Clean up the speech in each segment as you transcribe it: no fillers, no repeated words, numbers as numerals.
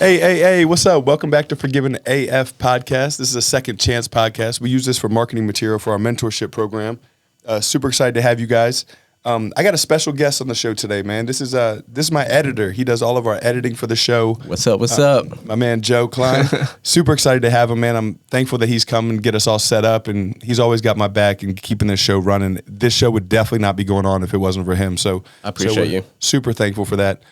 Hey, what's up? Welcome back to Forgiven AF Podcast. This is a second chance podcast. We use this for marketing material for our mentorship program. Super excited to have you guys. I got a special guest on the show today, man. This is my editor. He does all of our editing for the show. What's up? My man, Joe Cline. Super excited to have him, man. I'm thankful that he's come and get us all set up, and he's always got my back and keeping this show running. This show would definitely not be going on if it wasn't for him. So I appreciate you. Super thankful for that.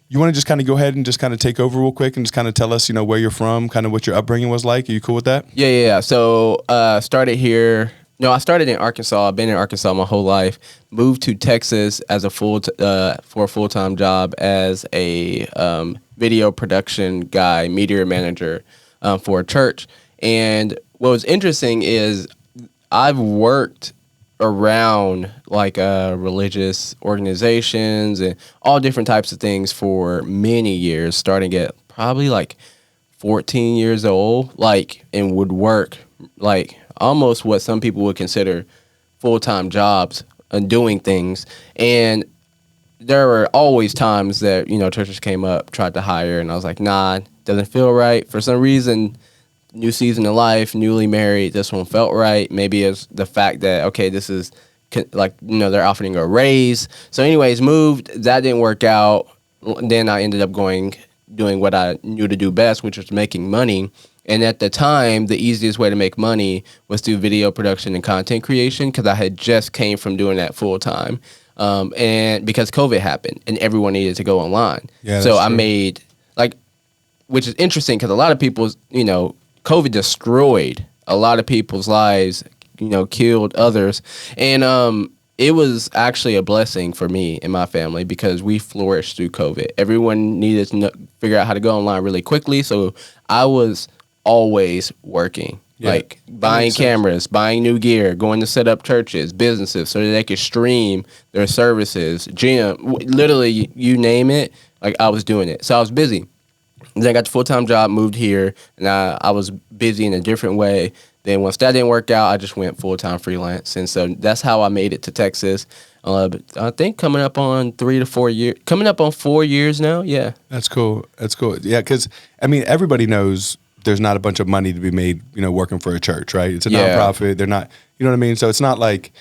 You want to just kind of go ahead and just kind of take over real quick and just kind of tell us, where you're from, kind of what your upbringing was like. Are you cool with that? Yeah. So started here. No, I started in Arkansas. I've been in Arkansas my whole life. Moved to Texas as for a full-time job as a video production guy, media manager for a church. And what was interesting is I've worked around like religious organizations and all different types of things for many years, starting at probably like 14 years old, and would work like almost what some people would consider full-time jobs and doing things. And there were always times that, churches came up, tried to hire, and I was like, nah, doesn't feel right. For some reason, new season of life, newly married, this one felt right. Maybe it's the fact that, okay, this is they're offering a raise. So anyways, moved. That didn't work out. Then I ended up doing what I knew to do best, which was making money. And at the time, the easiest way to make money was through video production and content creation, because I had just came from doing that full time. And because COVID happened and everyone needed to go online. Yeah, so I made which is interesting because a lot of people, COVID destroyed a lot of people's lives, killed others. And it was actually a blessing for me and my family because we flourished through COVID. Everyone needed to figure out how to go online really quickly. So I was always working, buying cameras, buying new gear, going to set up churches, businesses so that they could stream their services, gym, literally you name it. I was doing it. So I was busy. Then I got the full-time job, moved here, and I was busy in a different way. Then once that didn't work out, I just went full-time freelance. And so that's how I made it to Texas. I think coming up on 3 to 4 years, coming up on 4 years now. Yeah. That's cool. Yeah, because, everybody knows there's not a bunch of money to be made, working for a church, right? It's a nonprofit. They're not, you know what I mean? So it's not like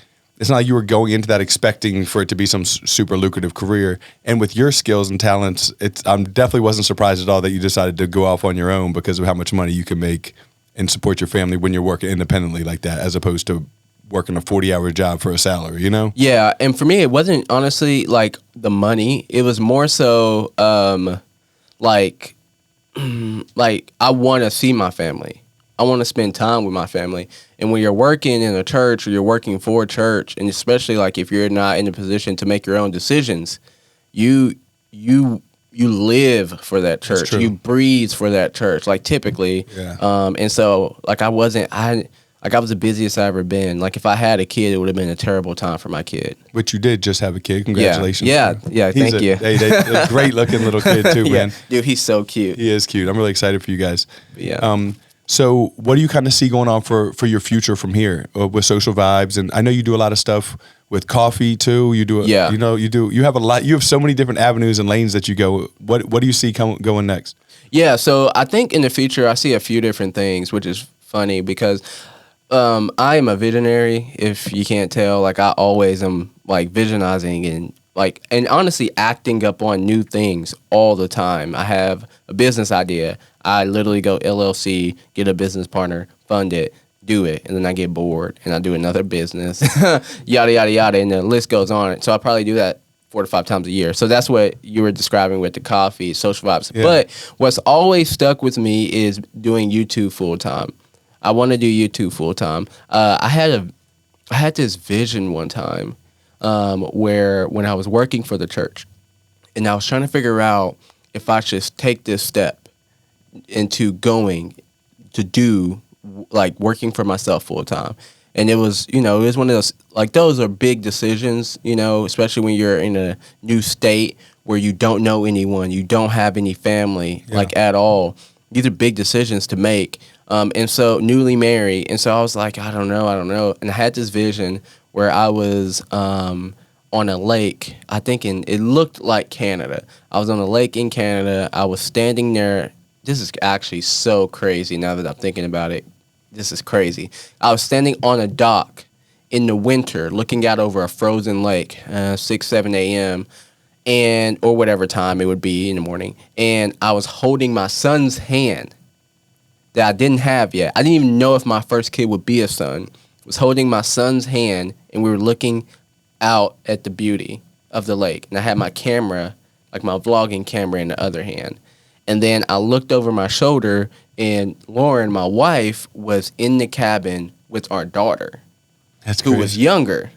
you were going into that expecting for it to be some super lucrative career. And with your skills and talents, I definitely wasn't surprised at all that you decided to go off on your own because of how much money you can make and support your family when you're working independently like that, as opposed to working a 40-hour job for a salary, Yeah, and for me, it wasn't honestly like the money. It was more so like I want to see my family. I want to spend time with my family. And when you're working in a church or you're working for a church, and especially if you're not in a position to make your own decisions, you live for that church. You breathe for that church, typically. Yeah. And so I was the busiest I've ever been. If I had a kid, it would have been a terrible time for my kid. But you did just have a kid. Congratulations. Yeah. Thank you. A great looking little kid too, man. Dude, he's so cute. He is cute. I'm really excited for you guys. Yeah. So what do you kind of see going on for your future from here with Social Vibes? And I know you do a lot of stuff with coffee too. You do, you have a lot. You have so many different avenues and lanes that you go. What do you see going next? Yeah. So I think in the future I see a few different things, which is funny because I am a visionary. If you can't tell, I always am visionizing and honestly acting up on new things all the time. I have a business idea. I literally go LLC, get a business partner, fund it, do it, and then I get bored and I do another business, yada, yada, yada, and the list goes on. So I probably do that 4 to 5 times a year. So that's what you were describing with the coffee, Social Vibes. Yeah. But what's always stuck with me is doing YouTube full time. I want to do YouTube full time. I had this vision one time where when I was working for the church, and I was trying to figure out if I should take this step into going to do working for myself full time. And it was, it was one of those, those are big decisions, especially when you're in a new state where you don't know anyone, you don't have any family, at all. These are big decisions to make. And so newly married. And so I was like, I don't know. And I had this vision where I was on a lake. I think it looked like Canada. I was on a lake in Canada. I was standing there. This is actually so crazy now that I'm thinking about it. This is crazy. I was standing on a dock in the winter looking out over a frozen lake, 6, 7 a.m., or whatever time it would be in the morning. And I was holding my son's hand that I didn't have yet. I didn't even know if my first kid would be a son. I was holding my son's hand, and we were looking out at the beauty of the lake. And I had my camera, like my vlogging camera in the other hand. And then I looked over my shoulder, and Lauren, my wife, was in the cabin with our daughter. That's who crazy. Was younger.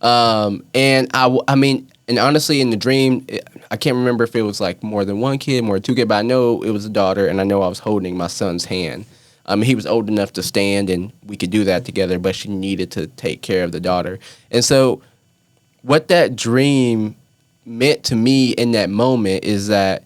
And I mean, and honestly, in the dream, I can't remember if it was like more than one kid, more than two kids, but I know it was a daughter, and I know I was holding my son's hand. He was old enough to stand, and we could do that together, but she needed to take care of the daughter. And so what that dream meant to me in that moment is that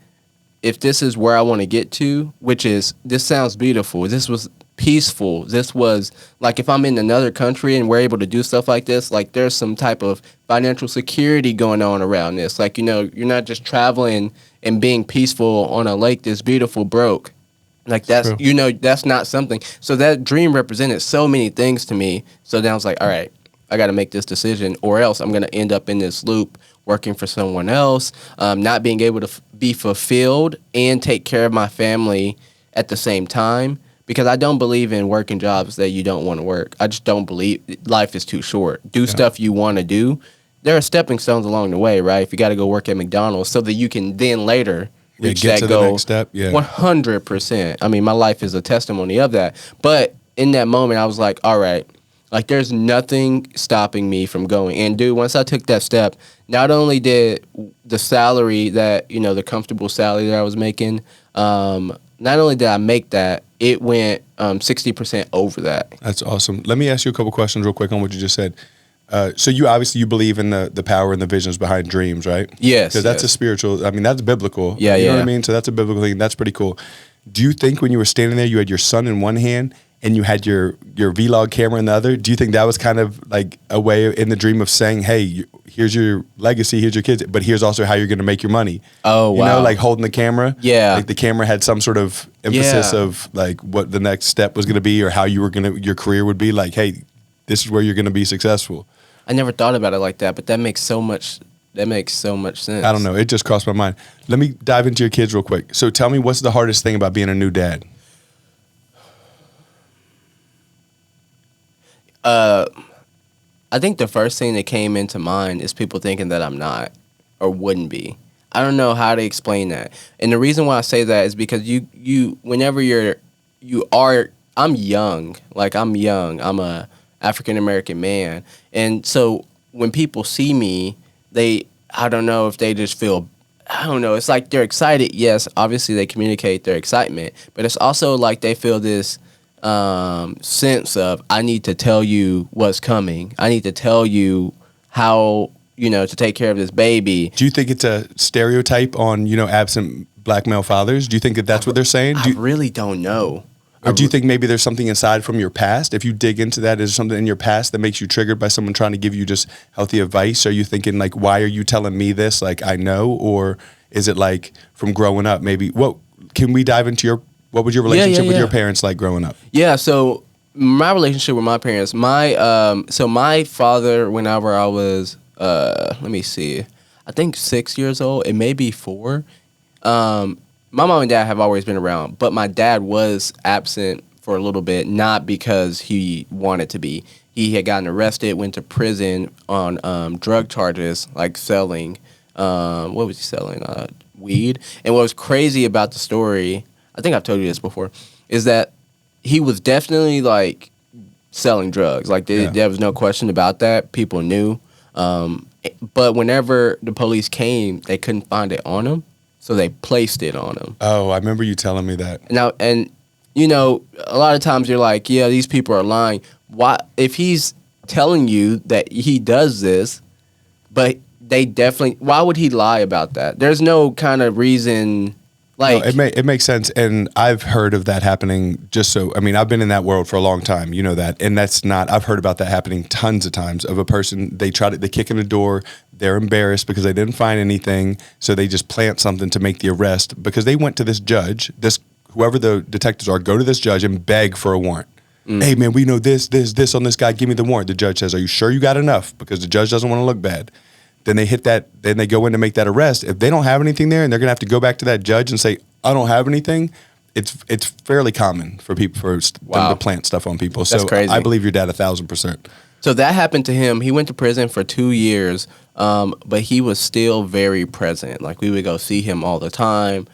if this is where I want to get to, which is, this sounds beautiful, this was peaceful, this was like, if I'm in another country and we're able to do stuff like this, like there's some type of financial security going on around this. Like, you know, you're not just traveling and being peaceful on a lake that's beautiful broke. Like that's, True. you know, that's not something. So that dream represented so many things to me. So then I was like, all right, I got to make this decision, or else I'm going to end up in this loop working for someone else, not being able to be fulfilled and take care of my family at the same time. Because I don't believe in working jobs that you don't want to work. I just don't believe life is too short. Do stuff you want to do. There are stepping stones along the way, right? If you got to go work at McDonald's so that you can then later reach get that to goal. the next step. Yeah. 100%. I mean, my life is a testimony of that. But in that moment, I was like, all right, like there's nothing stopping me from going. And dude, once I took that step, not only did the salary that, you know, the comfortable salary that I was making, not only did I make that, it went 60% over that. That's awesome. Let me ask you a couple questions real quick on what you just said. So you believe in the power and the visions behind dreams, right? Yes. Because that's a spiritual, I mean, that's biblical. Yeah, You know yeah. what I mean? So that's a biblical thing. That's pretty cool. Do you think when you were standing there, you had your son in one hand and you had your vlog camera in the other? Do you think that was kind of like a way in the dream of saying, hey, here's your legacy, here's your kids, but here's also how you're going to make your money? Oh, wow. You know, like holding the camera? Yeah. Like the camera had some sort of emphasis of like what the next step was going to be or how you were going to, your career would be. Like, hey, this is where you're going to be successful. I never thought about it like that, but that makes so much sense. I don't know. It just crossed my mind. Let me dive into your kids real quick. So tell me, what's the hardest thing about being a new dad? I think the first thing that came into mind is people thinking that I'm not or wouldn't be. I don't know how to explain that. And the reason why I say that is because whenever I'm young. Like I'm young. I'm a African American man. And so when people see me, I don't know if they just feel, I don't know, it's like they're excited. Yes, obviously they communicate their excitement, but it's also like they feel this sense of, I need to tell you what's coming. I need to tell you how, you know, to take care of this baby. Do you think it's a stereotype on, you know, absent black male fathers? Do you think that that's what they're saying? I really don't know. Or do you think maybe there's something inside from your past? If you dig into that, is there something in your past that makes you triggered by someone trying to give you just healthy advice? Are you thinking like, why are you telling me this? Like, I know, or is it like from growing up? Maybe can we dive into what was your relationship with your parents like growing up? Yeah. So my relationship with my parents, my father, whenever I was, let me see, I think 6 years old, it may be 4. My mom and dad have always been around, but my dad was absent for a little bit, not because he wanted to be. He had gotten arrested, went to prison on drug charges, like selling, what was he selling? Weed. And what was crazy about the story, I think I've told you this before, is that he was definitely like selling drugs. Like there was no question about that. People knew. But whenever the police came, they couldn't find it on him. So they placed it on him. Oh, I remember you telling me that. Now, and you know, a lot of times you're like, yeah, these people are lying. Why, if he's telling you that he does this, but why would he lie about that? There's no kind of reason Like, no, it makes sense, and I've heard of that happening. I've been in that world for a long time. You know that, and that's not. I've heard about that happening tons of times. Of a person, they kick in the door, they're embarrassed because they didn't find anything, so they just plant something to make the arrest because they went to this judge, whoever the detectives are, go to this judge and beg for a warrant. Hey man, we know this on this guy. Give me the warrant. The judge says, "Are you sure you got enough?" Because the judge doesn't want to look bad. Then they hit that. Then they go in to make that arrest. If they don't have anything there, and they're gonna have to go back to that judge and say, "I don't have anything," it's fairly common for people them to plant stuff on people. That's so crazy. I believe your dad 1,000%. So that happened to him. He went to prison for 2 years, but he was still very present. Like, we would go see him all the time.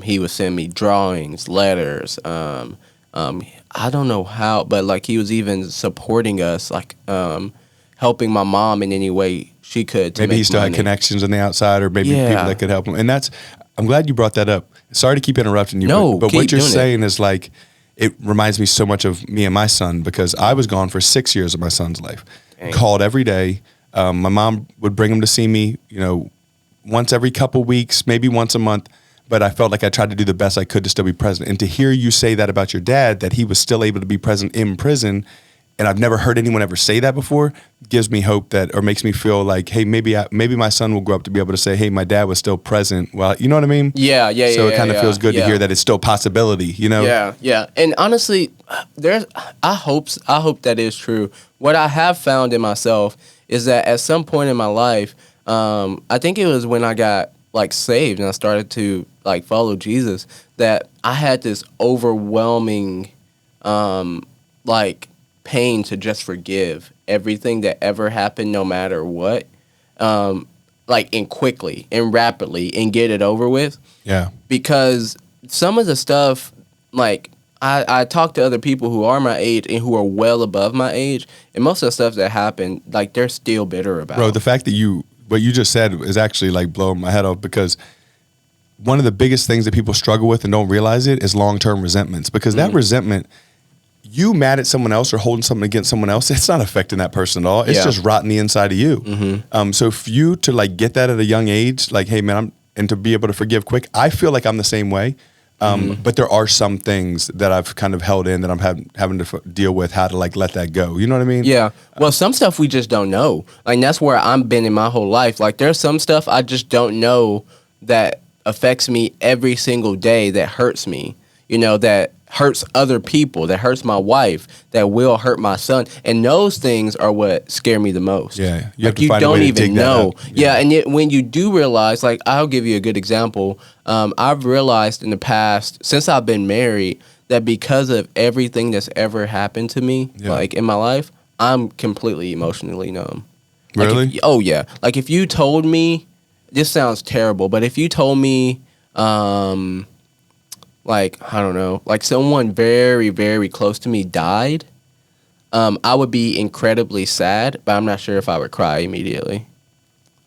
He would send me drawings, letters. I don't know how, but like, he was even supporting us, like helping my mom in any way she could to Maybe make he still money. had connections on the outside, or maybe people that could help him. And I'm glad you brought that up. Sorry to keep interrupting you, No, but keep what you're doing saying is like, it reminds me so much of me and my son, because I was gone for 6 years of my son's life. Dang. Called every day. My mom would bring him to see me, once every couple weeks, maybe once a month. But I felt like I tried to do the best I could to still be present. And to hear you say that about your dad, that he was still able to be present in prison, and I've never heard anyone ever say that before, gives me hope or makes me feel like, hey, maybe my son will grow up to be able to say, hey, my dad was still present. Well, you know what I mean? Yeah. So it kind of feels good to hear that it's still a possibility, Yeah. And honestly, I hope that is true. What I have found in myself is that at some point in my life, I think it was when I got like saved and I started to like follow Jesus, that I had this overwhelming like pain to just forgive everything that ever happened, no matter what, like, and quickly and rapidly, and get it over with. Yeah. Because some of the stuff, like, I talk to other people who are my age and who are well above my age, and most of the stuff that happened, like, they're still bitter about. Bro, the fact that what you just said is actually like blowing my head off, because one of the biggest things that people struggle with and don't realize it is long-term resentments, because that resentment, you mad at someone else or holding something against someone else, it's not affecting that person at all. It's just rotting the inside of you. So for you to like get that at a young age, like, hey man, and to be able to forgive quick, I feel like I'm the same way. But there are some things that I've kind of held in that I'm having to deal with, how to like let that go. You know what I mean? Yeah. Well, some stuff we just don't know. Like, that's where I've been in my whole life. Like, there's some stuff I just don't know that affects me every single day, that hurts me, that hurts other people, that hurts my wife, that will hurt my son. And those things are what scare me the most. Yeah. Like, you don't even know. Yeah. And yet when you do realize, like, I'll give you a good example. I've realized in the past, since I've been married, that because of everything that's ever happened to me, like, in my life, I'm completely emotionally numb. Like, Really? Oh, yeah. Like, if you told me, this sounds terrible, but if you told me, like, I don't know, like someone very, very close to me died, I would be incredibly sad, but I'm not sure if I would cry immediately.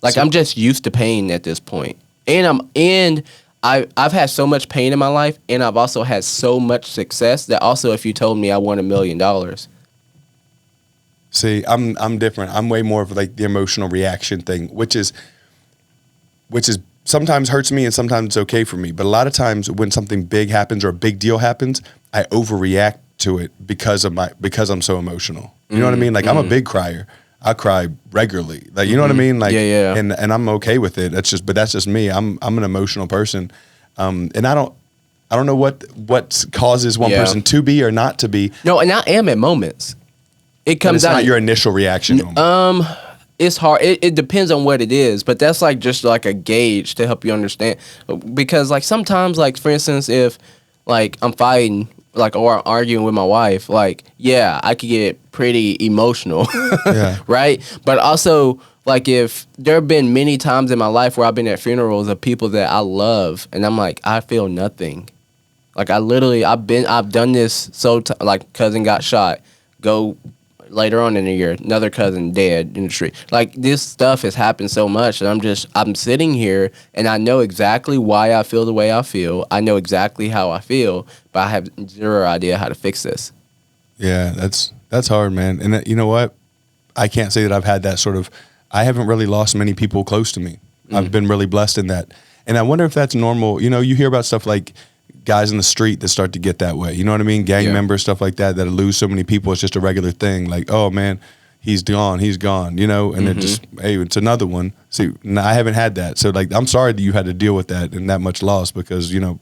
Like, I'm just used to pain at this point. And I've had so much pain in my life, and I've also had so much success that also, if you told me I won $1 million. See, I'm different. I'm way more of like the emotional reaction thing, which is sometimes hurts me and sometimes it's okay for me. But a lot of times when something big happens or a big deal happens, I overreact to it because I'm so emotional. You know what I mean? Like, I'm a big crier. I cry regularly. Like, you know what I mean? Like, Yeah. And I'm okay with it. That's just me. I'm an emotional person. And I don't know what causes one person to be or not to be. No, and I am at moments. It But comes it's out. not your initial reaction. Moment. It's hard. It depends on what it is, but that's like just like a gauge to help you understand. Because like sometimes, like for instance, if like I'm fighting, like, or arguing with my wife, like, yeah, I could get pretty emotional, right? But also, like, if there have been many times in my life where I've been at funerals of people that I love, and I'm like, I feel nothing. Like, I've done this like, cousin got shot, go. Later on in the year, another cousin dead in the street. Like, this stuff has happened so much, and I'm sitting here, and I know exactly why I feel the way I feel. I know exactly how I feel, but I have zero idea how to fix this. Yeah, that's hard, man. And you know what? I can't say that I've had that sort of. I haven't really lost many people close to me. I've been really blessed in that. And I wonder if that's normal. You know, you hear about stuff like guys in the street that start to get that way. You know what I mean? Gang members, stuff like that lose so many people. It's just a regular thing. Like, oh man, he's gone, you know, and it just, hey, it's another one. See, I haven't had that. So like, I'm sorry that you had to deal with that and that much loss, because, you know,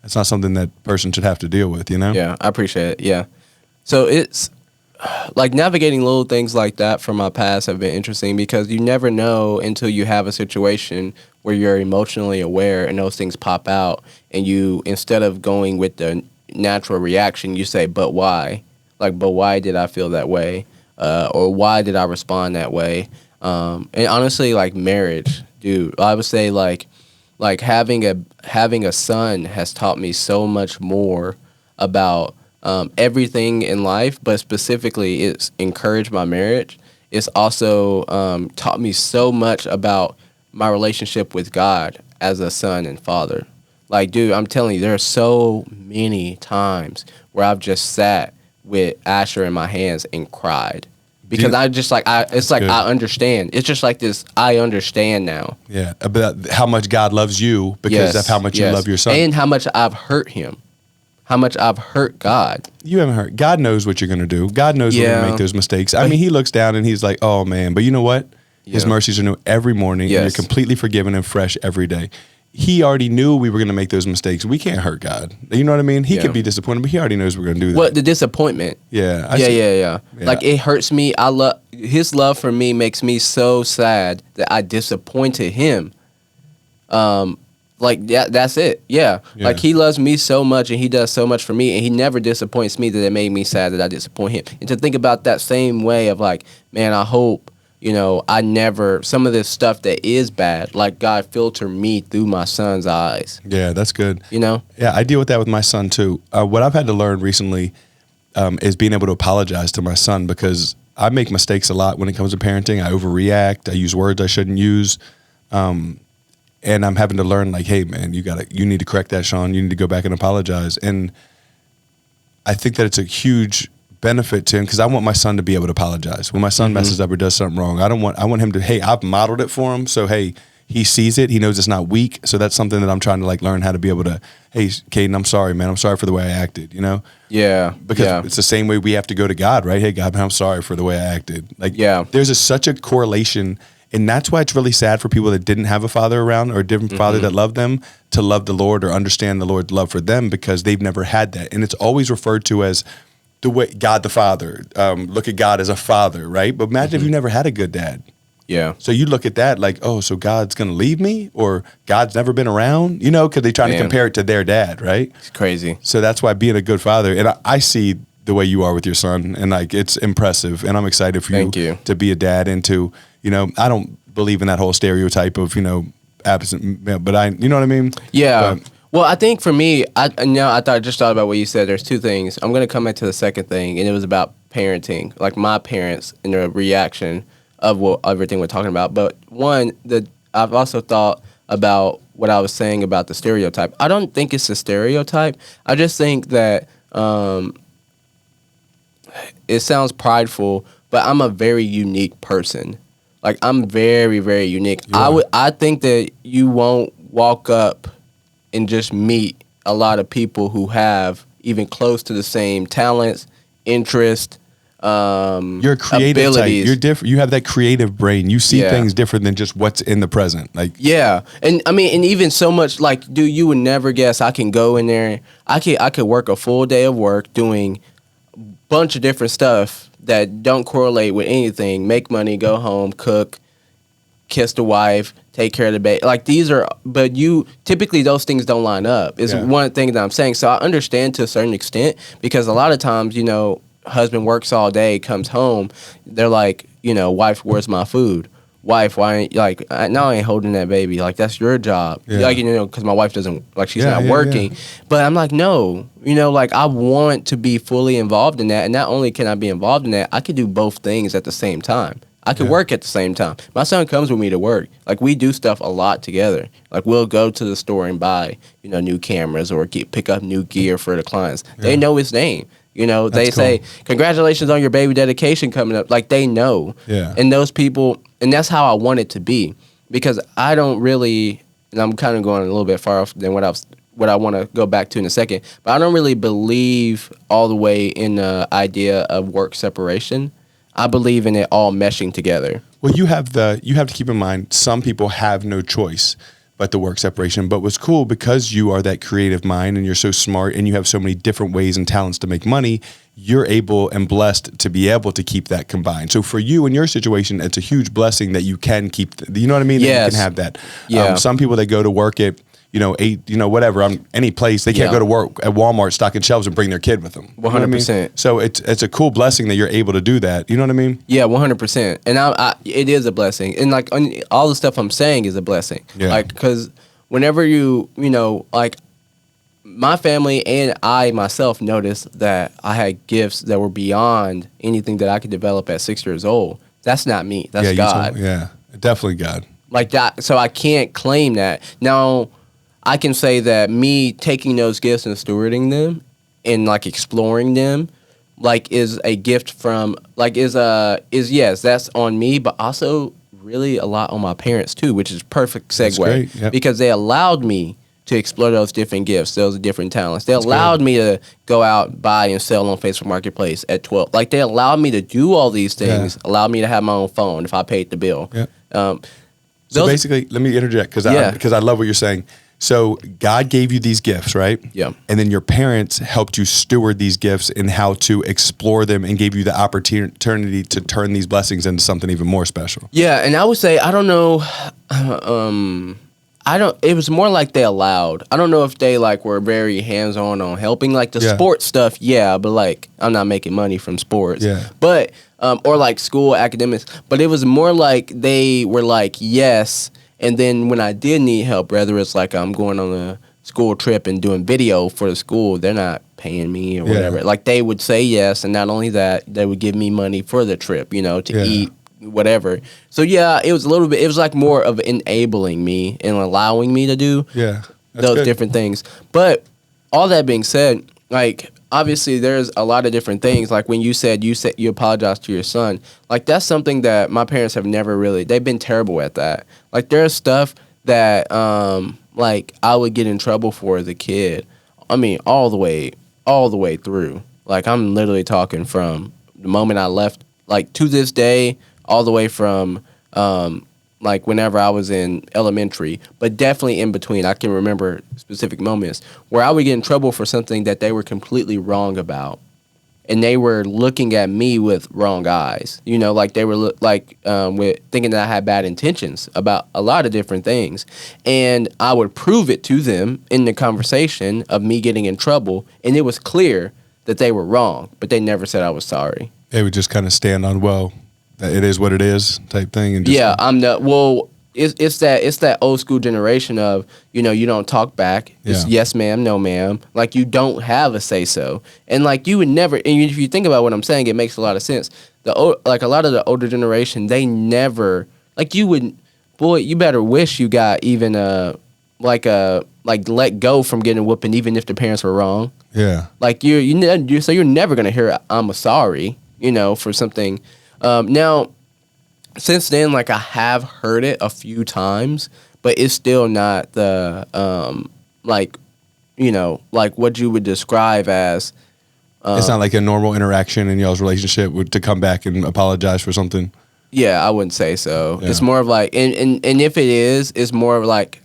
it's not something that person should have to deal with, you know? Yeah, I appreciate it. Yeah. So it's like navigating little things like that from my past have been interesting, because you never know until you have a situation where you're emotionally aware and those things pop out, and you, instead of going with the natural reaction, you say, but why? Like, but why did I feel that way? Or why did I respond that way? And honestly, like marriage, dude, I would say like having a son has taught me so much more about everything in life, but specifically it's encouraged my marriage. It's also taught me so much about my relationship with God as a son and father. Like, dude, I'm telling you, there are so many times where I've just sat with Asher in my hands and cried. Because I just like, it's like, I understand. It's just like this, I understand now. Yeah, about how much God loves you because of how much you love your son. And how much I've hurt him. How much I've hurt God. You haven't hurt. God knows what you're going to do. God knows when to make those mistakes. I mean, he looks down and he's like, oh man, but you know what? His mercies are new every morning, and you're completely forgiven and fresh every day. He already knew we were going to make those mistakes. We can't hurt God. You know what I mean? He could be disappointed, but he already knows we're going to do that. Well, the disappointment. Yeah. Yeah. Like, it hurts me. His love for me makes me so sad that I disappointed him. Like, that's it. Yeah. Like, he loves me so much, and he does so much for me, and he never disappoints me that it made me sad that I disappoint him. And to think about that same way of like, man, I hope, you know, some of this stuff that is bad, like God filter me through my son's eyes. Yeah, that's good. You know? Yeah, I deal with that with my son too. What I've had to learn recently is being able to apologize to my son, because I make mistakes a lot when it comes to parenting. I overreact. I use words I shouldn't use. And I'm having to learn, like, hey man, you need to correct that, Shawn. You need to go back and apologize. And I think that it's a huge benefit to him, because I want my son to be able to apologize when my son messes up or does something wrong. I want him to, hey, I've modeled it for him, so hey, he sees it, he knows it's not weak. So that's something that I'm trying to like learn how to be able to, hey, Caden, I'm sorry, man, I'm sorry for the way I acted, you know? Yeah. Because it's the same way we have to go to God, right? Hey God, man, I'm sorry for the way I acted. Like, there's such a correlation, and that's why it's really sad for people that didn't have a father around, or a different father that loved them, to love the Lord or understand the Lord's love for them, because they've never had that. And it's always referred to as the way God the Father, look at God as a father, right? But imagine if you never had a good dad. Yeah. So you look at that like, oh, so God's going to leave me, or God's never been around, you know, because they're trying to compare it to their dad, right? It's crazy. So that's why being a good father, and I see the way you are with your son, and like, it's impressive, and I'm excited for you to be a dad, and to, you know, I don't believe in that whole stereotype of, you know, absent, but you know what I mean? Yeah. Well, I think for me, I just thought about what you said. There's two things. I'm going to come back to the second thing, and it was about parenting, like my parents and their reaction of everything we're talking about. But one, I've also thought about what I was saying about the stereotype. I don't think it's a stereotype. I just think that it sounds prideful, but I'm a very unique person. Like, I'm very, very unique. I think that you won't walk up and just meet a lot of people who have even close to the same talents, interest, you're a creative abilities. Type. You're different. You have that creative brain. You see things different than just what's in the present. Like, and I mean, and even so much, like, dude, you would never guess I can go in there. I could work a full day of work doing a bunch of different stuff that don't correlate with anything. Make money, go home, cook, kiss the wife, take care of the baby. Like, but typically those things don't line up. Is one thing that I'm saying. So I understand to a certain extent, because a lot of times, you know, husband works all day, comes home, they're like, you know, wife, where's my food? Wife, why ain't, like, now I ain't holding that baby. Like, that's your job. Like, you know, because my wife doesn't, like, she's not working. But I'm like, no, you know, like, I want to be fully involved in that. And not only can I be involved in that, I could do both things at the same time. I could work at the same time. My son comes with me to work. Like, we do stuff a lot together. Like, we'll go to the store and buy, you know, new cameras or pick up new gear for the clients. They know his name. You know, they say, congratulations on your baby dedication coming up. Like, they know. Yeah. And those people, and that's how I want it to be. Because I don't really, and I'm kind of going a little bit far off than what I want to go back to in a second. But I don't really believe all the way in the idea of work separation. I believe in it all meshing together. Well, you have to keep in mind some people have no choice but the work separation. But what's cool, because you are that creative mind and you're so smart and you have so many different ways and talents to make money, you're able and blessed to be able to keep that combined. So for you in your situation, it's a huge blessing that you can keep, you know what I mean? Yes. That you can have that. Yeah. Some people that go to work at, 8, whatever, any place, they can't go to work at Walmart, stocking shelves and bring their kid with them. 100%. You know what I mean? So it's a cool blessing that you're able to do that. You know what I mean? Yeah, 100%. And it is a blessing. And like all the stuff I'm saying is a blessing. Yeah. Like, because whenever like my family and I myself noticed that I had gifts that were beyond anything that I could develop at 6 years old. That's not me. That's God. Definitely God. Like that. So I can't claim that. Now, I can say that me taking those gifts and stewarding them and like exploring them, like is a gift from like is yes, that's on me, but also really a lot on my parents too, which is perfect segue. Yep. Because they allowed me to explore those different gifts, those different talents. They allowed me to go out, buy, and sell on Facebook Marketplace at 12. Like they allowed me to do all these things, allowed me to have my own phone if I paid the bill. Yep. So basically, let me interject because I love what you're saying. So God gave you these gifts, right? Yeah. And then your parents helped you steward these gifts and how to explore them and gave you the opportunity to turn these blessings into something even more special. Yeah, and I would say, I don't know, it was more like they allowed. I don't know if they like were very hands-on on helping, like the sports stuff, but like I'm not making money from sports. Yeah. But, or like school academics, but it was more like they were like, yes. And then when I did need help, whether it's like I'm going on a school trip and doing video for the school, they're not paying me or whatever. Like they would say yes, and not only that, they would give me money for the trip, to eat, whatever. So it was a little bit, it was like more of enabling me and allowing me to do those different things. But all that being said, like obviously there's a lot of different things. Like when you said you apologized to your son, like that's something that my parents have never really, they've been terrible at that. Like there's stuff that like I would get in trouble for as a kid. I mean, all the way through. Like I'm literally talking from the moment I left, like to this day, all the way from like whenever I was in elementary, but definitely in between. I can remember specific moments where I would get in trouble for something that they were completely wrong about. And they were looking at me with wrong eyes. Like they were with thinking that I had bad intentions about a lot of different things. And I would prove it to them in the conversation of me getting in trouble. And it was clear that they were wrong, but they never said I was sorry. They would just kind of stand on, well, it is what it is type thing. And It's that old school generation of, you don't talk back. It's yes, ma'am, no, ma'am. Like you don't have a say so. And like you would never, and if you think about what I'm saying, it makes a lot of sense. Like a lot of the older generation, they never, like you would, boy, you better wish you got even like let go from getting whooping even if the parents were wrong. Yeah. Like so you're never going to hear I'm a sorry, for something. Now, since then, like I have heard it a few times, but it's still not the like what you would describe as. It's not like a normal interaction in y'all's relationship to come back and apologize for something. Yeah, I wouldn't say so. Yeah. It's more of like, and if it is, it's more of like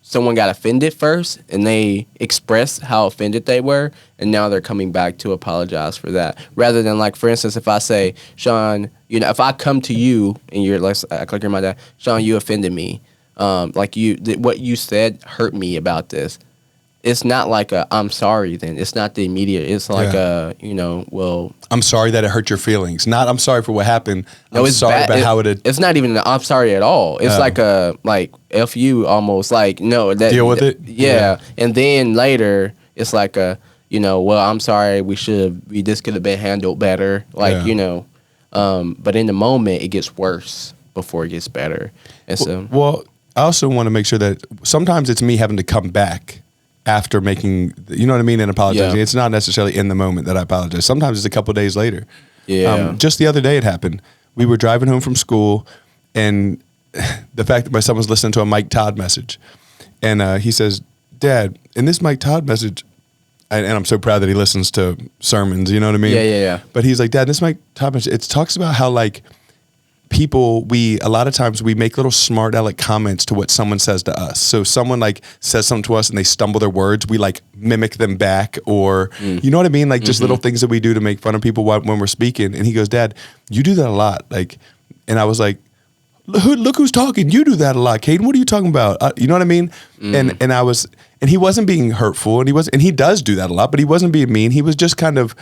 someone got offended first and they expressed how offended they were, and now they're coming back to apologize for that. Rather than like, for instance, if I say, Shawn, if I come to you and you're like, act like you're my dad, Shawn, you offended me. Like what you said hurt me about this. It's not like I'm sorry then. It's not the immediate. It's like well. I'm sorry that it hurt your feelings. Not I'm sorry for what happened. I'm sorry about how it. It's not even I'm sorry at all. It's like a F you almost like no. Deal with it. Yeah. And then later it's like well I'm sorry this could have been handled better. Like but in the moment it gets worse before it gets better. And so I also want to make sure that sometimes it's me having to come back after making, you know what I mean, and apologizing. Yeah. It's not necessarily in the moment that I apologize. Sometimes it's a couple of days later. Yeah. Just the other day it happened. We were driving home from school, and the fact that my son was listening to a Mike Todd message, And he says, Dad, in this Mike Todd message, and I'm so proud that he listens to sermons, you know what I mean? Yeah. But he's like, Dad, this Mike Todd message, it talks about how like people, a lot of times we make little smart aleck comments to what someone says to us. So someone like says something to us and they stumble their words, we like mimic them back, or you know what I mean? Like just little things that we do to make fun of people when we're speaking. And he goes, Dad, you do that a lot. Like, and I was like, look who's talking. You do that a lot, Caden. What are you talking about? You know what I mean? And he wasn't being hurtful, and he does do that a lot, but he wasn't being mean. He was just kind of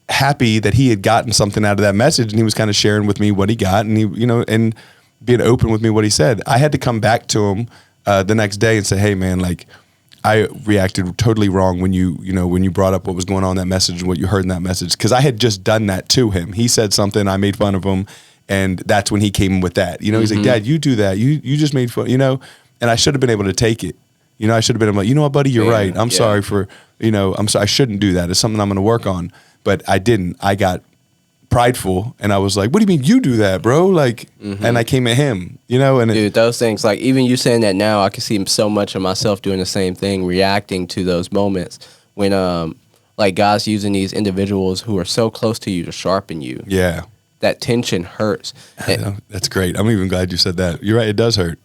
happy that he had gotten something out of that message, and he was kind of sharing with me what he got, and he, you know, and being open with me what he said. I had to come back to him the next day and say, hey man, like I reacted totally wrong when you brought up what was going on in that message and what you heard in that message, because I had just done that to him. He said something, I made fun of him, and that's when he came with that. You know, he's like, Dad, you do that. You just made fun, you know, and I should have been able to take it. You know, I should have been like, you know what, buddy, you're right. I'm sorry for, you know, I'm sorry. I shouldn't do that. It's something I'm going to work on. But I didn't. I got prideful, and I was like, what do you mean you do that, bro? Like, and I came at him, you know? And dude, those things, like even you saying that now, I can see so much of myself doing the same thing, reacting to those moments when, like God's using these individuals who are so close to you to sharpen you. Yeah. That tension hurts. That's great. I'm even glad you said that. You're right. It does hurt.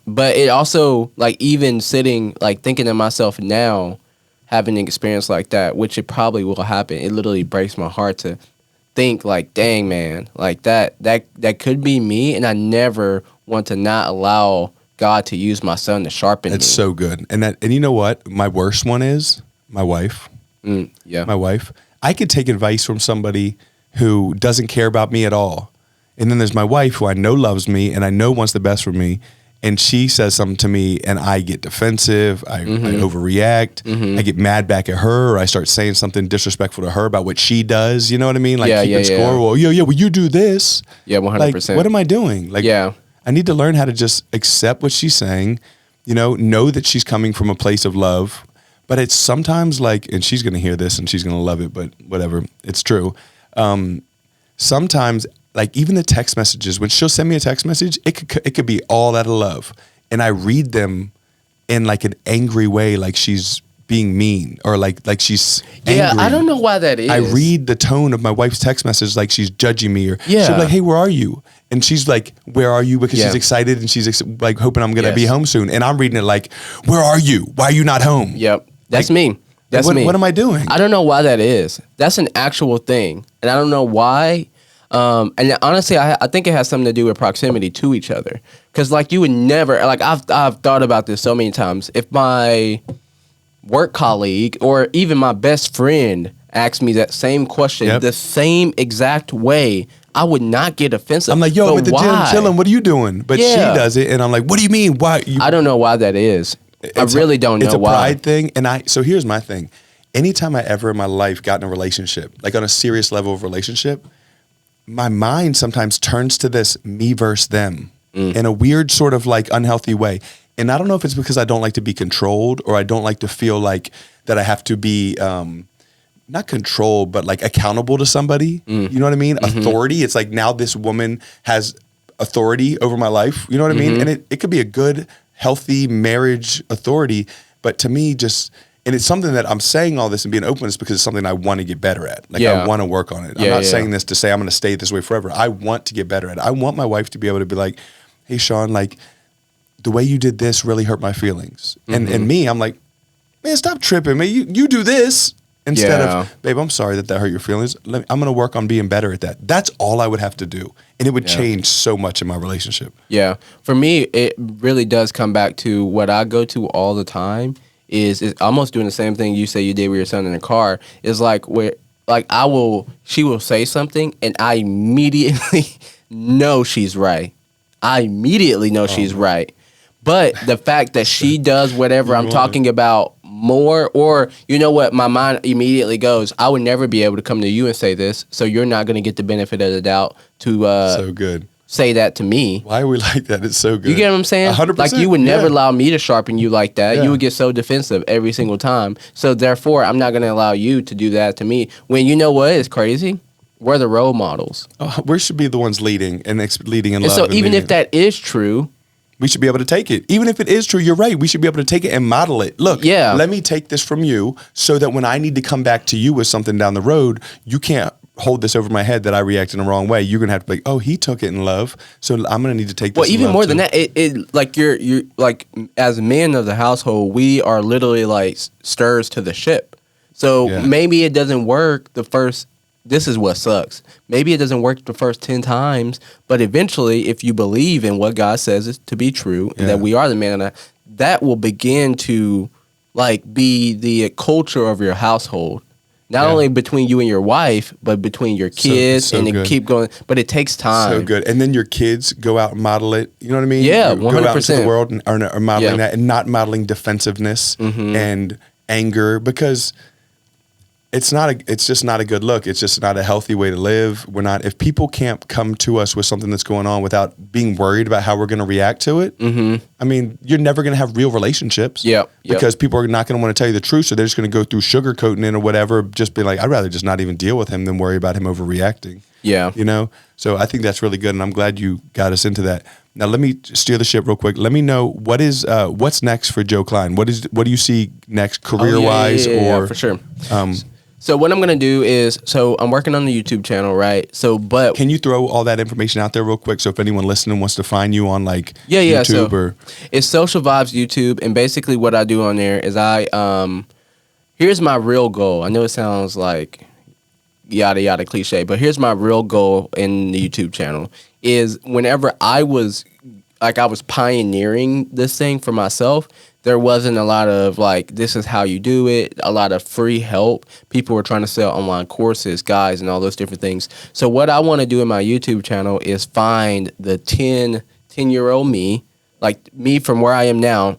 But it also, like, even sitting, like, thinking to myself now, having an experience like that, which it probably will happen, it literally breaks my heart to think, like, dang, man, like, that could be me, and I never want to not allow God to use my son to sharpen me. It's so good. And you know what? My worst one is my wife. Yeah. My wife. I could take advice from somebody who doesn't care about me at all. And then there's my wife, who I know loves me and I know wants the best for me. And she says something to me and I get defensive. I overreact. I get mad back at her, or I start saying something disrespectful to her about what she does. You know what I mean? Like keeping score. Well, well, you do this. Yeah, 100%. Like, what am I doing? Like, I need to learn how to just accept what she's saying, you know that she's coming from a place of love. But it's sometimes like, and she's going to hear this and she's going to love it, but whatever, it's true. Sometimes, like even the text messages, when she'll send me a text message, it could be all out of love, and I read them in like an angry way, like she's being mean, or like she's angry. Yeah, I don't know why that is. I read the tone of my wife's text message like she's judging me, or she'll be like, hey, where are you? And she's like, where are you? Because she's excited and she's like hoping I'm going to be home soon. And I'm reading it like, where are you? Why are you not home? Yep, that's like, me. That's me. What am I doing? I don't know why that is. That's an actual thing, and I don't know why. And honestly, I think it has something to do with proximity to each other. Because like you would never, like I've thought about this so many times. If my work colleague or even my best friend asked me that same question the same exact way, I would not get offensive. I'm like, yo, I'm at the gym chilling. What are you doing? But she does it, and I'm like, what do you mean? Why? I don't know why that is. I really don't know why. It's a pride thing. And so here's my thing. Anytime I ever in my life got in a relationship, like on a serious level of relationship, my mind sometimes turns to this me versus them in a weird sort of like unhealthy way. And I don't know if it's because I don't like to be controlled, or I don't like to feel like that I have to be not controlled, but like accountable to somebody. You know what I mean? Authority. It's like now this woman has authority over my life. You know what I mean? And it could be a good, healthy marriage authority. But to me, and it's something that I'm saying all this and being open is because it's something I want to get better at. Like I want to work on it. I'm not saying this to say I'm going to stay this way forever. I want to get better at it. I want my wife to be able to be like, hey, Shawn, like the way you did this really hurt my feelings. And me, I'm like, man, stop tripping, man. You do this instead of, babe, I'm sorry that hurt your feelings. I'm going to work on being better at that. That's all I would have to do. And it would change so much in my relationship. Yeah. For me, it really does come back to what I go to all the time. Is almost doing the same thing you say you did with your son in the car. Is like where, like she will say something and I immediately know she's right. I immediately know she's right. But the fact that she does whatever I'm talking about more, or you know what, my mind immediately goes, I would never be able to come to you and say this, so you're not going to get the benefit of the doubt to so good. Say that to me. Why are we like that? It's so good. You get what I'm saying? 100%. Like you would never allow me to sharpen you like that. You would get so defensive every single time. So therefore, I'm not going to allow you to do that to me. When you know what is crazy? We're the role models. We should be the ones leading and leading in love. So even if that is true, we should be able to take it. Even if it is true, you're right. We should be able to take it and model it. Look, let me take this from you so that when I need to come back to you with something down the road, you can't hold this over my head that I reacted in the wrong way. You're going to have to be like, oh, he took it in love, so I'm going to need to take this Well, even more than that, it like you're like, as men of the household, we are literally like stirs to the ship. So maybe it doesn't work the first. This is what sucks. Maybe it doesn't work the first 10 times, but eventually, if you believe in what God says is to be true, and that we are the man, that will begin to like be the culture of your household. Not only between you and your wife, but between your kids, and it keep going. But it takes time. So good. And then your kids go out and model it. You know what I mean? Yeah, 100%. Go out into the world and are modeling that, and not modeling defensiveness and anger, because it's just not a good look. It's just not a healthy way to live. If people can't come to us with something that's going on without being worried about how we're going to react to it, I mean, you're never going to have real relationships. Because people are not going to want to tell you the truth, so they're just going to go through sugarcoating it or whatever, just be like, I'd rather just not even deal with him than worry about him overreacting. You know? So I think that's really good, and I'm glad you got us into that. Now, let me steer the ship real quick. Let me know what's next for Joe Cline. What do you see next career-wise? Yeah, for sure. So what I'm going to do is, I'm working on the YouTube channel, right? But can you throw all that information out there real quick? So if anyone listening wants to find you on like YouTube or it's Social Vibes YouTube, and basically what I do on there is here's my real goal. I know it sounds like yada yada cliche, but here's my real goal in the YouTube channel is whenever I was pioneering this thing for myself, there wasn't a lot of like, this is how you do it, a lot of free help. People were trying to sell online courses, guides, and all those different things. So what I want to do in my YouTube channel is find the 10-year-old me, like me from where I am now,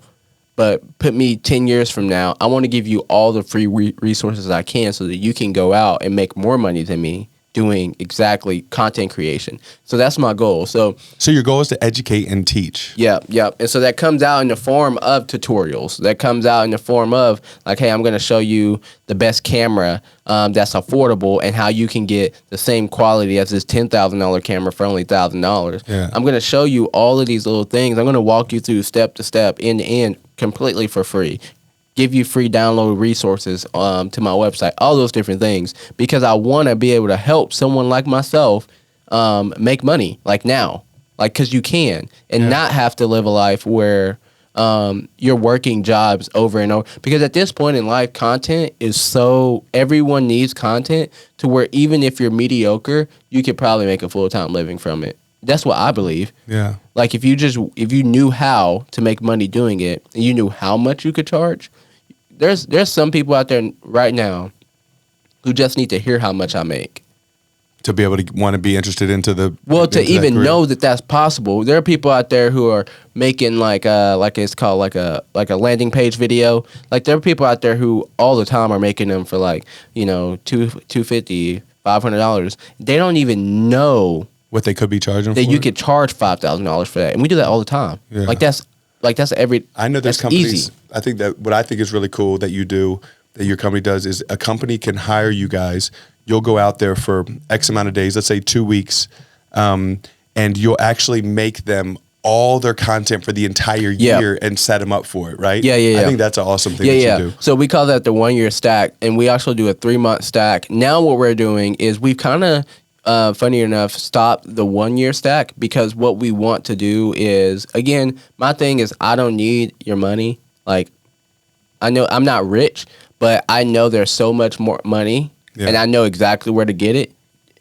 but put me 10 years from now. I want to give you all the free resources I can so that you can go out and make more money than me doing exactly content creation. So that's my goal. So your goal is to educate and teach. Yeah. And so that comes out in the form of tutorials. That comes out in the form of like, hey, I'm going to show you the best camera that's affordable and how you can get the same quality as this $10,000 camera for only $1,000. Yeah. I'm going to show you all of these little things. I'm going to walk you through step to step, end to end, completely for free. Give you free download resources to my website, all those different things, because I want to be able to help someone like myself make money like now, like because you can, and not have to live a life where you're working jobs over and over. Because at this point in life, content is everyone needs content to where even if you're mediocre, you could probably make a full-time living from it. That's what I believe. Yeah. Like if you knew how to make money doing it, and you knew how much you could charge. There's some people out there right now who just need to hear how much I make to be able to want to be interested into to even know that that's possible. There are people out there who are making like it's called like a landing page video. Like there are people out there who all the time are making them for like, $250, $500. They don't even know what they could be charging that for. You could charge $5,000 for that, and we do that all the time. Yeah. That's every. I know there's companies. Easy. I think that what I think is really cool that you do, that your company does, is a company can hire you guys. You'll go out there for X amount of days, let's say 2 weeks, and you'll actually make them all their content for the entire year and set them up for it, right? Yeah. I think that's an awesome thing that you do. So we call that the 1 year stack, and we actually do a 3-month stack. Now what we're doing is we've kind of, funny enough, stop the 1 year stack, because what we want to do is, again, my thing is I don't need your money. Like, I know I'm not rich, but I know there's so much more money, and I know exactly where to get it.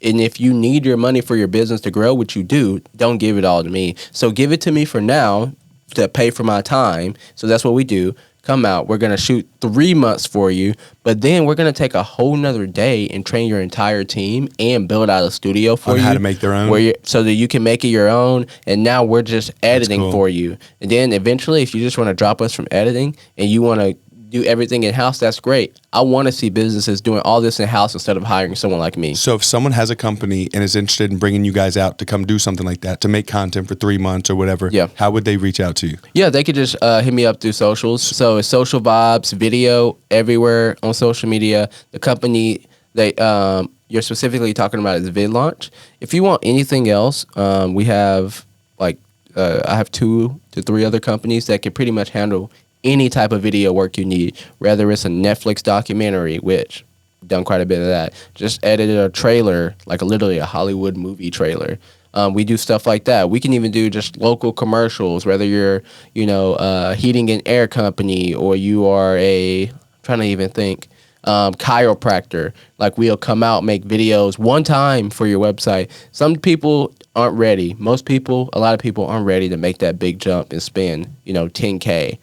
And if you need your money for your business to grow, which you do, don't give it all to me. So give it to me for now to pay for my time. So that's what we do. Come out. We're going to shoot 3 months for you, but then we're going to take a whole nother day and train your entire team and build out a studio for you. How to make their own. So that you can make it your own. And now we're just editing for you. And then eventually, if you just want to drop us from editing and you want to do everything in-house, that's great. I want to see businesses doing all this in-house instead of hiring someone like me. So if someone has a company and is interested in bringing you guys out to come do something like that, to make content for 3 months or whatever, how would they reach out to you? Yeah, they could just hit me up through socials. So it's Social Vibes Video everywhere on social media. The company you're specifically talking about is VidLaunch. If you want anything else, we have like I have 2 to 3 other companies that can pretty much handle any type of video work you need, whether it's a Netflix documentary, which done quite a bit of that. Just edited a trailer, like literally a Hollywood movie trailer. We do stuff like that. We can even do just local commercials, whether you're, heating and air company, or you are trying to even think, chiropractor. Like, we'll come out, make videos one time for your website. Some people aren't ready. A lot of people aren't ready to make that big jump and spend, $10K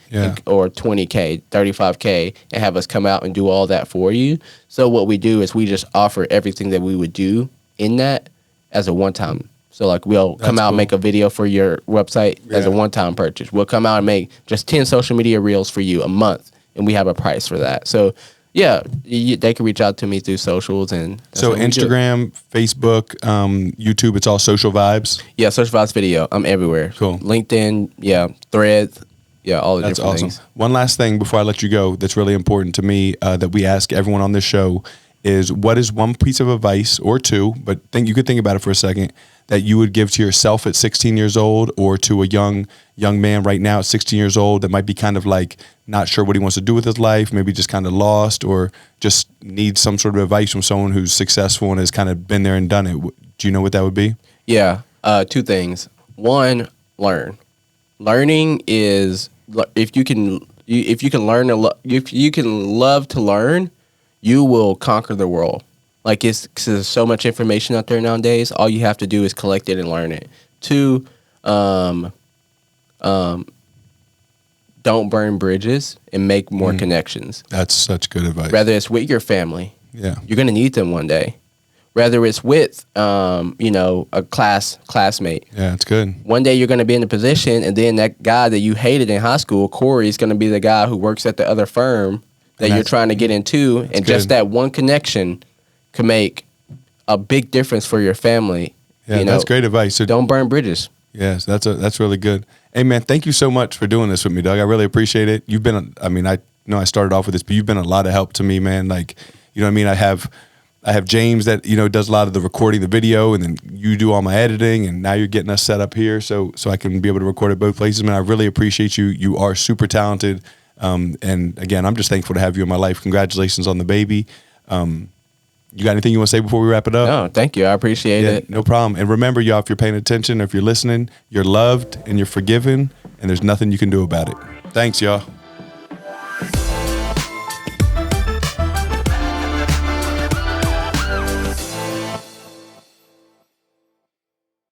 or $20K, $35K, and have us come out and do all that for you. So what we do is we just offer everything that we would do in that as a one-time. So, like, we'll come out and make a video for your website as a one-time purchase. We'll come out and make just 10 social media reels for you a month, and we have a price for that. So, yeah, they can reach out to me through socials. And so Instagram, Facebook, YouTube, it's all Social Vibes? Yeah, Social Vibes Video. I'm everywhere. Cool. LinkedIn, Threads, all the different things. One last thing before I let you go that's really important to me that we ask everyone on this show is, what is one piece of advice, or two, but you could think about it for a second, that you would give to yourself at 16 years old, or to a young man right now at 16 years old that might be kind of like not sure what he wants to do with his life, maybe just kind of lost, or just needs some sort of advice from someone who's successful and has kind of been there and done it? Do you know what that would be? Yeah, 2 things. One, learn. Learning is, if you can love to learn, you will conquer the world. Like, cause there's so much information out there nowadays. All you have to do is collect it and learn it. 2, don't burn bridges and make more connections. That's such good advice. Whether it's with your family, you're gonna need them one day. Whether it's with, a classmate. Yeah, it's good. One day you're gonna be in a position, and then that guy that you hated in high school, Corey, is gonna be the guy who works at the other firm that you're trying to get into, and just that one connection can make a big difference for your family. Yeah, that's great advice. So don't burn bridges. Yes, that's really good. Hey, man, thank you so much for doing this with me, Doug. I really appreciate it. You've been, I know I started off with this, but you've been a lot of help to me, man. Like, you know what I mean? I have James that, does a lot of the recording, the video, and then you do all my editing, and now you're getting us set up here so I can be able to record at both places. Man, I really appreciate you. You are super talented. And again, I'm just thankful to have you in my life. Congratulations on the baby. You got anything you want to say before we wrap it up? No, thank you. I appreciate it. No problem. And remember, y'all, if you're paying attention, or if you're listening, you're loved and you're forgiven, and there's nothing you can do about it. Thanks, y'all.